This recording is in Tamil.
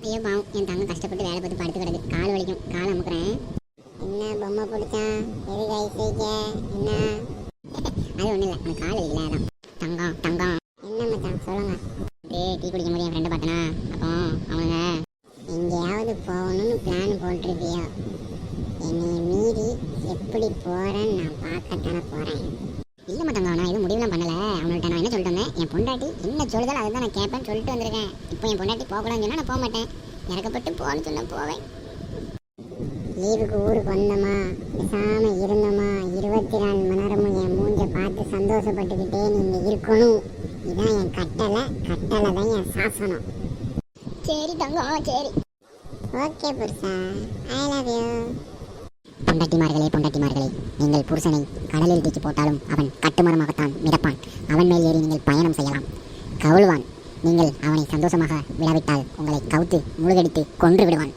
ஐயோ பாவம், என் தங்க கஷ்டப்பட்டு வேலை பார்த்து படுத்து கிடக்கு, கால் வலிக்கும், கால் அமுக்குறேன். என்ன பொம்மை பிடிச்சான், எதுக்கு ஐஸ் வைக்க என்ன? அது ஒன்றும் இல்லை, உனக்கு கால் வலிக்கல அதான். தங்கம் தங்கம் என்ன மச்சான் சொல்லுங்க. டீ குடிக்க முடியும் என் ஃப்ரெண்டை பார்த்தனா, அப்போ அவங்க எங்கேயாவது போகணும்னு பிளான் போட்டிருக்கியோ? என்னை மீறி எப்படி போகிறேன்னு நான் பார்க்கத்தானே போகிறேன். இல்லை மத்தங்க, நான் எதுவும் முடிவுலாம் பண்ணலை. அவங்கள்ட்ட நான் என்ன சொல்லிட்டு வந்தேன், என் பொண்டாட்டி என்ன சொல்லுதோ அதை தான் நான் கேட்பேன்னு சொல்லிட்டு வந்திருக்கேன். இப்போ என் பொண்டாட்டி போகக்கூடாதுன்னு சொன்னால் நான் போக மாட்டேன், இறக்கப்பட்டு போகணும்னு சொன்னால் போவேன். லீவுக்கு ஊருக்கு வந்தோமா, பேசாமல் இருந்தோமா, 24 மணி நேரமும் என் மூஞ்சை பார்த்து சந்தோஷப்பட்டுக்கிட்டே நீங்கள் இருக்கணும். இதுதான் என் கட்டளை, கட்டளை தான் என் சாசனம். சரி தங்கம், சரி. Okay Purusha, I love you. பொண்டாட்டிமார்களே, நீங்கள் புருஷனை கடலில் தூக்கி போட்டாலும் அவன் கட்டுமரமாகத்தான் மிதப்பான். அவன் மேல் ஏறி நீங்கள் பயணம் செய்யலாம், கவுழ்வான். நீங்கள் அவனை சந்தோஷமாக விடாவிட்டால் உங்களை கவுத்து முழுகடித்து கொன்று விடுவான்.